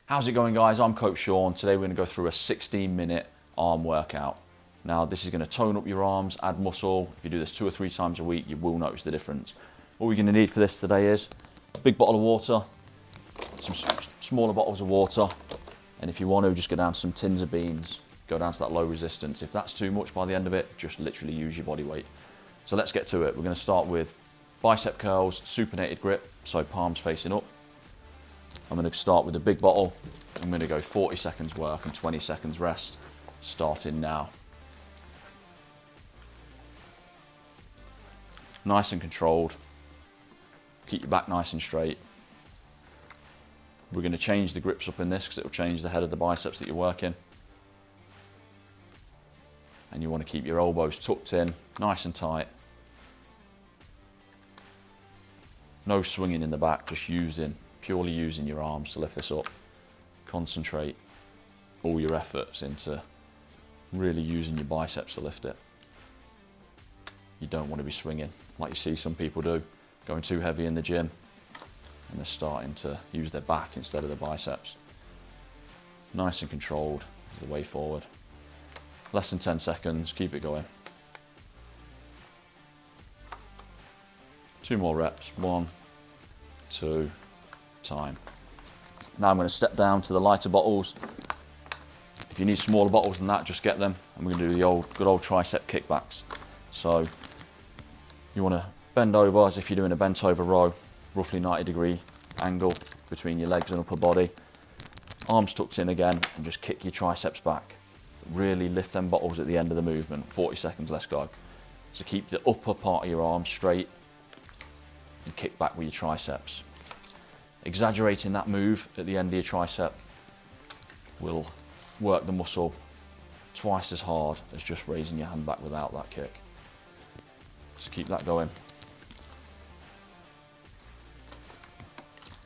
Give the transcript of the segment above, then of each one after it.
How's it going, guys? I'm Coach Sean. Today we're going to go through a 16-minute arm workout. Now this is going to tone up your arms, add muscle. If you do this 2 or 3 times a week, you will notice the difference. What we're going to need for this today is a big bottle of water, some smaller bottles of water, and if you want to, just go down to some tins of beans, go down to that low resistance. If that's too much by the end of it, just literally use your body weight. So let's get to it. We're going to start with bicep curls, supinated grip, so palms facing up. I'm going to start with a big bottle. I'm going to go 40 seconds work and 20 seconds rest, starting now. Nice and controlled. Keep your back nice and straight. We're going to change the grips up in this because it will change the head of the biceps that you're working. And you want to keep your elbows tucked in, nice and tight. No swinging in the back, just purely using your arms to lift this up. Concentrate all your efforts into really using your biceps to lift it. You don't want to be swinging like you see some people do, going too heavy in the gym, and they're starting to use their back instead of their biceps. Nice and controlled is the way forward. Less than 10 seconds, keep it going. 2 more reps, 1, 2, time. Now I'm going to step down to the lighter bottles. If you need smaller bottles than that, just get them. And we're going to do the good old tricep kickbacks. So you want to bend over as if you're doing a bent over row, roughly 90-degree angle between your legs and upper body. Arms tucked in again, and just kick your triceps back. Really lift them bottles at the end of the movement. 40 seconds, let's go. So keep the upper part of your arm straight and kick back with your triceps. Exaggerating that move at the end of your tricep will work the muscle twice as hard as just raising your hand back without that kick. So keep that going.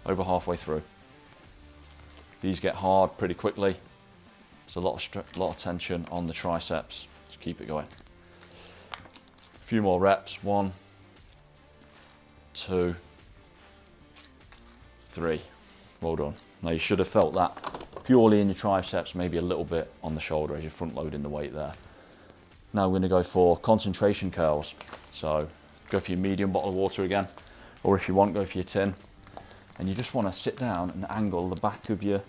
Over halfway through. These get hard pretty quickly. There's a lot of tension on the triceps. Just keep it going. A few more reps. 1, 2, 3. Well done. Now you should have felt that purely in your triceps, maybe a little bit on the shoulder as you're front loading the weight there. Now we're going to go for concentration curls. So go for your medium bottle of water again, or if you want, go for your tin. And you just want to sit down and angle the back of your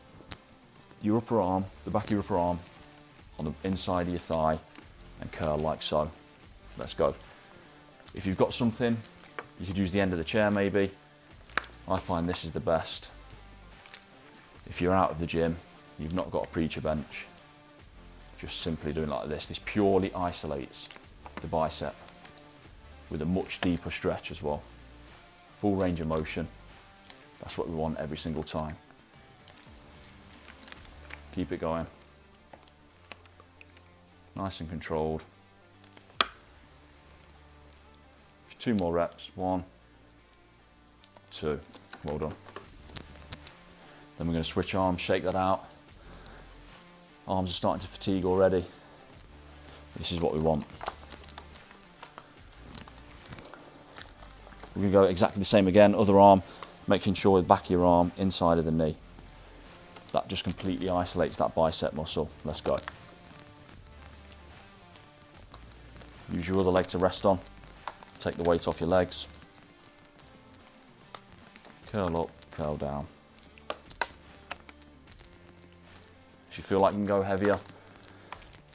upper arm, the back of your upper arm on the inside of your thigh and curl like so. Let's go. If you've got something, you could use the end of the chair maybe. I find this is the best. If you're out of the gym, you've not got a preacher bench, just simply doing like this. This purely isolates the bicep with a much deeper stretch as well. Full range of motion. That's what we want every single time. Keep it going. Nice and controlled. 2 more reps. 1, 2. Well done. Then we're going to switch arms, shake that out. Arms are starting to fatigue already. This is what we want. We're going to go exactly the same again. Other arm, making sure the back of your arm inside of the knee. That just completely isolates that bicep muscle. Let's go. Use your other leg to rest on. Take the weight off your legs. Curl up, curl down. If you feel like you can go heavier,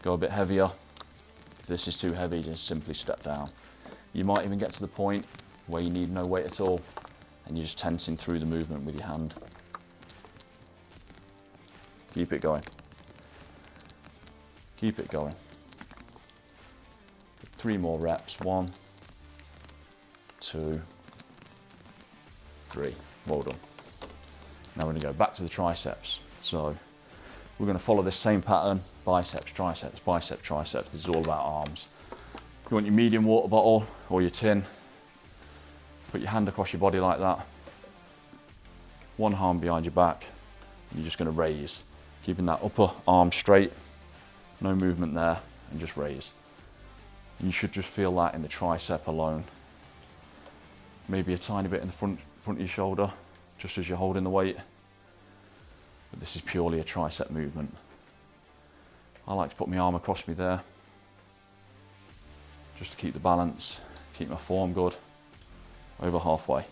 go a bit heavier. If this is too heavy, just simply step down. You might even get to the point where you need no weight at all and you're just tensing through the movement with your hand. Keep it going. Keep it going. 3 more reps. 1, 2, 3. Well done. Now we're going to go back to the triceps. So we're going to follow this same pattern. Biceps, triceps, bicep, triceps. This is all about arms. You want your medium water bottle or your tin. Put your hand across your body like that. 1 arm behind your back. You're just going to raise. Keeping that upper arm straight. No movement there. And just raise. You should just feel that in the tricep alone. Maybe a tiny bit in the front of your shoulder, just as you're holding the weight. but this is purely a tricep movement. I like to put my arm across me there, just to keep the balance, keep my form good, over halfway.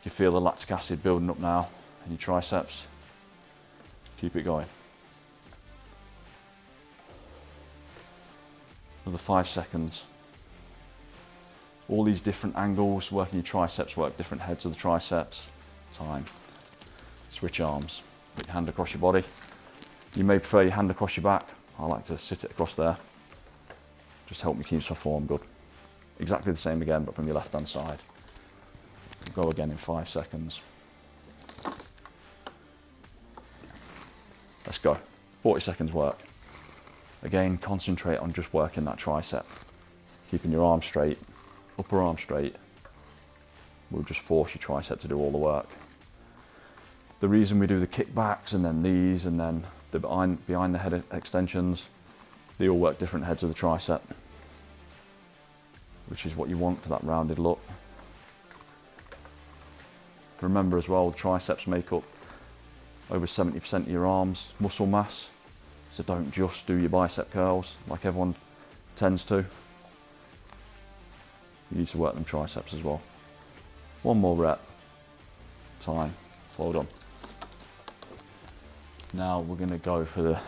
You feel the lactic acid building up now in your triceps, keep it going. Another 5 seconds. All these different angles, working your triceps, work different heads of the triceps. Time. Switch arms. Put your hand across your body. You may prefer your hand across your back. I like to sit it across there. Just help me keep my form good. Exactly the same again, but from your left hand side. Go again in 5 seconds. Let's go. 40 seconds work. Again, concentrate on just working that tricep. Keeping your arm straight, upper arm straight. Will just force your tricep to do all the work. The reason we do the kickbacks and then these and then the behind the head extensions, they all work different heads of the tricep, which is what you want for that rounded look. Remember as well, triceps make up over 70% of your arm's muscle mass, so don't just do your bicep curls like everyone tends to. You need to work them triceps as well. One more rep. Time. Well done. Now we're going to go for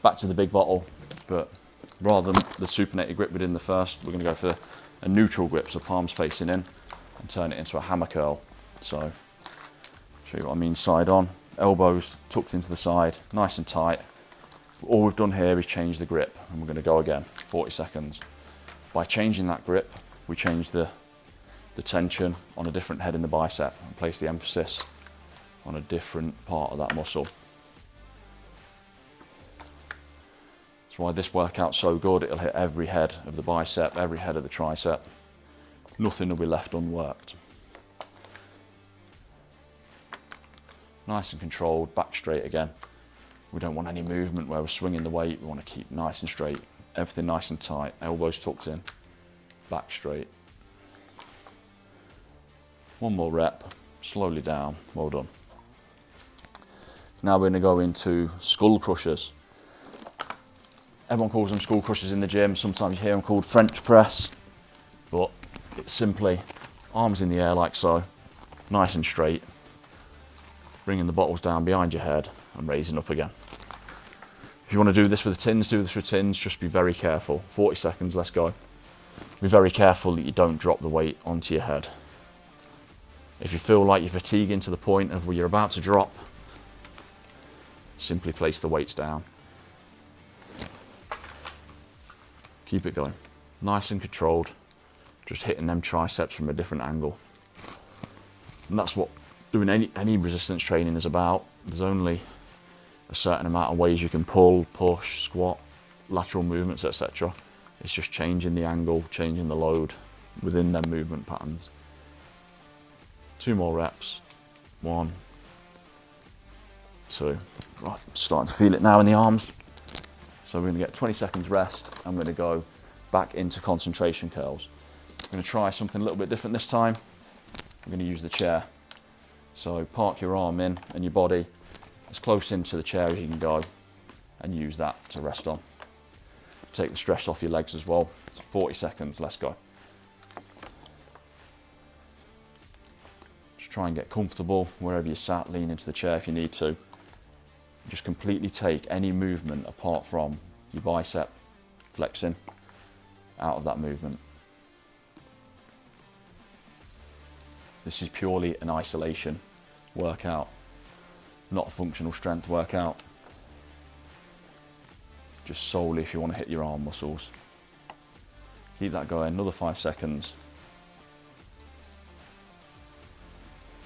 back to the big bottle, but rather than the supinated grip we did in the first, we're going to go for a neutral grip, so palms facing in, and turn it into a hammer curl. So, show you what I mean, side on, elbows tucked into the side, nice and tight. All we've done here is change the grip, and we're going to go again, 40 seconds. By changing that grip, we change the tension on a different head in the bicep and place the emphasis on a different part of that muscle. That's why this workout's so good. It'll hit every head of the bicep, every head of the tricep. Nothing will be left unworked. Nice and controlled, back straight again. We don't want any movement where we're swinging the weight. We want to keep nice and straight, everything nice and tight, elbows tucked in, back straight. One more rep, slowly down, well done. Now we're going to go into skull crushers. Everyone calls them skull crushers in the gym. Sometimes you hear them called French press, but it's simply arms in the air like so, nice and straight, bringing the bottles down behind your head and raising up again. If you want to do this with the tins, do this with tins, just be very careful. 40 seconds, let's go. Be very careful that you don't drop the weight onto your head. If you feel like you're fatiguing to the point of where you're about to drop, simply place the weights down. Keep it going. Nice and controlled, just hitting them triceps from a different angle. And that's what doing any resistance training is about. There's only a certain amount of ways you can pull, push, squat, lateral movements, etc. It's just changing the angle, changing the load within them movement patterns. 2 more reps. 1, 2. Right, starting to feel it now in the arms. So we're going to get 20 seconds rest. I'm going to go back into concentration curls. I'm going to try something a little bit different this time. I'm going to use the chair. So park your arm in and your body as close into the chair as you can go and use that to rest on. Take the stress off your legs as well. 40 seconds, let's go. Just try and get comfortable wherever you're sat, lean into the chair if you need to. Just completely take any movement apart from your bicep flexing out of that movement. This is purely an isolation workout, not a functional strength workout. Just solely if you want to hit your arm muscles. Keep that going, another 5 seconds.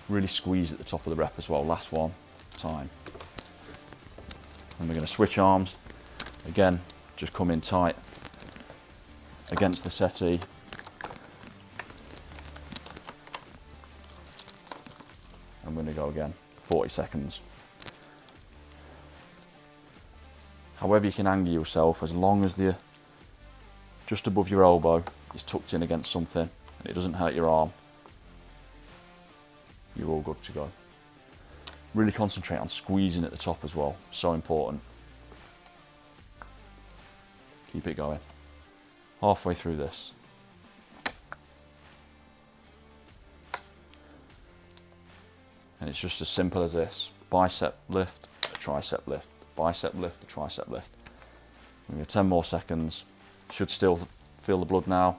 Really squeeze at the top of the rep as well, last one, time. And we're going to switch arms. Again, just come in tight against the settee. I'm going to go again, 40 seconds. However you can angle yourself, as long as the just above your elbow is tucked in against something and it doesn't hurt your arm, you're all good to go. Really concentrate on squeezing at the top as well, so important. Keep it going. Halfway through this. And it's just as simple as this. Bicep lift, a tricep lift, bicep lift, a tricep lift. We have 10 more seconds. Should still feel the blood now,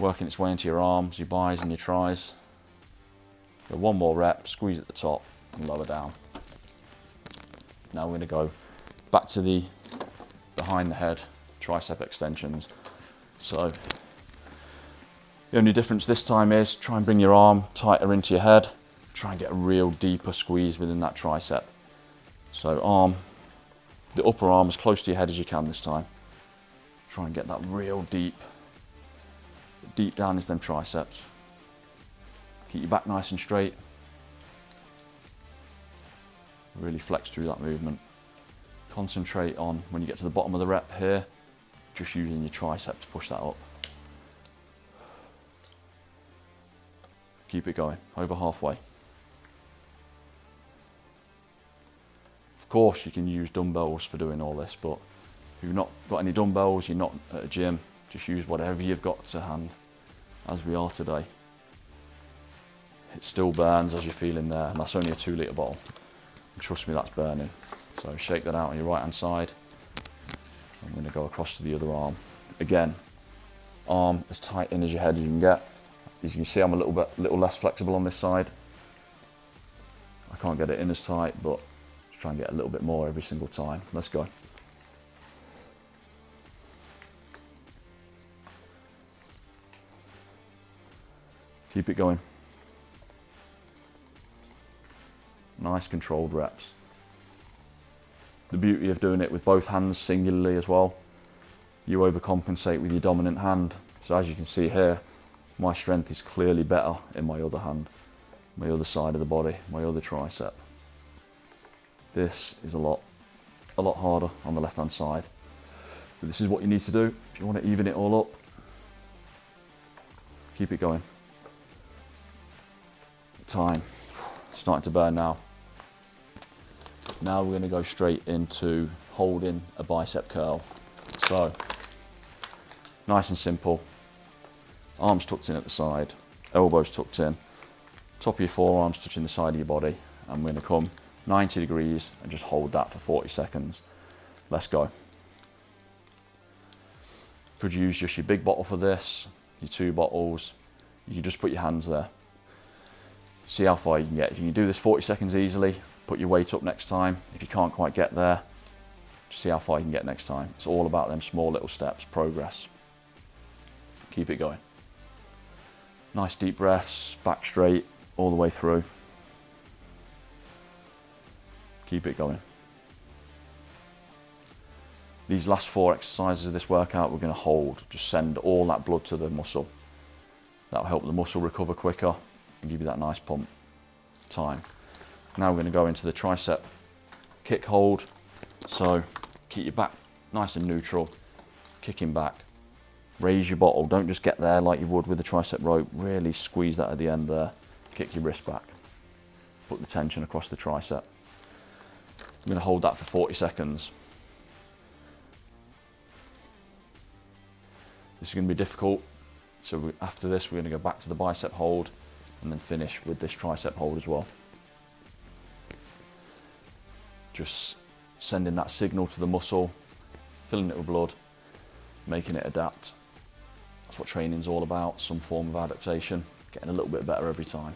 working its way into your arms, your bis and your tris. Go one more rep, squeeze at the top and lower down. Now we're going to go back to the behind the head tricep extensions. So the only difference this time is try and bring your arm tighter into your head. Try and get a real deeper squeeze within that tricep. So the upper arm as close to your head as you can this time. Try and get that real deep down into them triceps. Keep your back nice and straight. Really flex through that movement. Concentrate on, when you get to the bottom of the rep here, just using your tricep to push that up. Keep it going, over halfway. Of course you can use dumbbells for doing all this, but if you've not got any dumbbells, you're not at a gym, just use whatever you've got to hand, as we are today. It still burns as you're feeling there, and that's only a 2 litre bottle. And trust me, that's burning. So shake that out on your right hand side. I'm going to go across to the other arm. Again, arm as tight in as your head as you can get. As you can see, I'm a little less flexible on this side. I can't get it in as tight, but just try and get a little bit more every single time. Let's go. Keep it going. Nice controlled reps. The beauty of doing it with both hands singularly as well, you overcompensate with your dominant hand. So as you can see here, my strength is clearly better in my other hand, my other side of the body, my other tricep. This is a lot harder on the left hand side. But this is what you need to do if you want to even it all up. Keep it going. Time, starting to burn now. Now we're going to go straight into holding a bicep curl. So, nice and simple. Arms tucked in at the side, elbows tucked in, top of your forearms touching the side of your body. And we're going to come 90 degrees and just hold that for 40 seconds. Let's go. Could use just your big bottle for this, your 2 bottles. You can just put your hands there. See how far you can get. If you can do this 40 seconds easily, put your weight up next time. If you can't quite get there, just see how far you can get next time. It's all about them small little steps, progress. Keep it going. Nice deep breaths, back straight, all the way through. Keep it going. These last 4 exercises of this workout we're going to hold. Just send all that blood to the muscle. That'll help the muscle recover quicker and give you that nice pump. Time. Now we're going to go into the tricep kick hold. So keep your back nice and neutral, kicking back. Raise your bottle, don't just get there like you would with the tricep rope. Really squeeze that at the end there. Kick your wrist back. Put the tension across the tricep. I'm going to hold that for 40 seconds. This is going to be difficult. So after this, we're going to go back to the bicep hold and then finish with this tricep hold as well. Just sending that signal to the muscle, filling it with blood, making it adapt. That's what training's all about, some form of adaptation, getting a little bit better every time.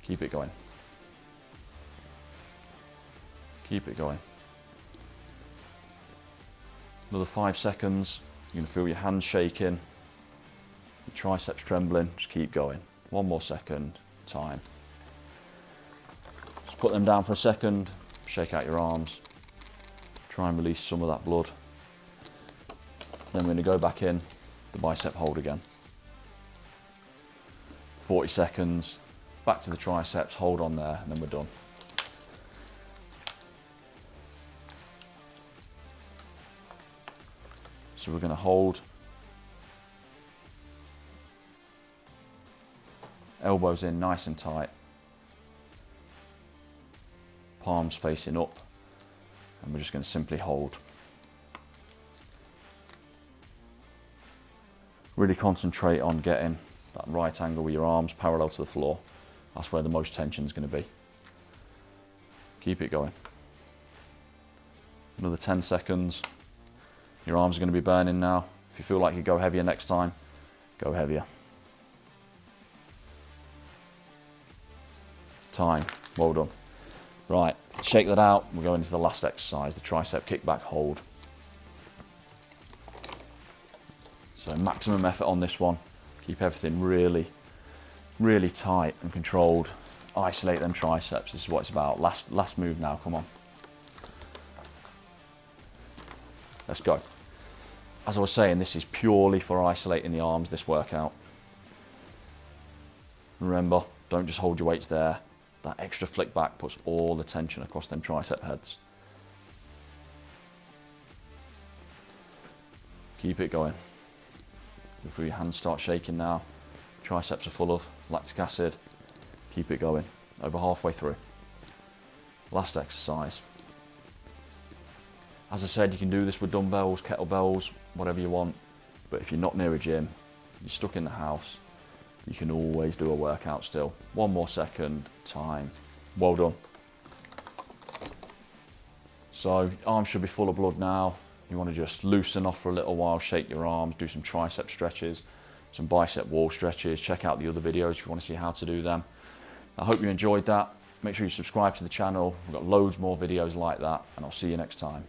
Keep it going. Keep it going. Another 5 seconds. You're going to feel your hands shaking, your triceps trembling. Just keep going. 1 more second. Time. Just put them down for a second. Shake out your arms. Try and release some of that blood. Then we're going to go back in the bicep hold again. 40 seconds. Back to the triceps. Hold on there, and then we're done. So we're going to hold, elbows in nice and tight, palms facing up, and we're just going to simply hold. Really concentrate on getting that right angle with your arms parallel to the floor. That's where the most tension is going to be. Keep it going. Another 10 seconds. Your arms are going to be burning now. If you feel like you go heavier next time, go heavier. Time. Well done. Right, shake that out. We're going into the last exercise, the tricep kickback hold. So maximum effort on this one. Keep everything really, really tight and controlled. Isolate them triceps. This is what it's about. Last move now, come on. Let's go. As I was saying, this is purely for isolating the arms, this workout. Remember, don't just hold your weights there. That extra flick back puts all the tension across them tricep heads. Keep it going. Before your hands start shaking now, triceps are full of lactic acid. Keep it going. Over halfway through. Last exercise. As I said, you can do this with dumbbells, kettlebells, whatever you want. But if you're not near a gym, you're stuck in the house, you can always do a workout still. One more second, time. Well done. So arms should be full of blood now. You want to just loosen off for a little while, shake your arms, do some tricep stretches, some bicep wall stretches. Check out the other videos if you want to see how to do them. I hope you enjoyed that. Make sure you subscribe to the channel. We've got loads more videos like that, and I'll see you next time.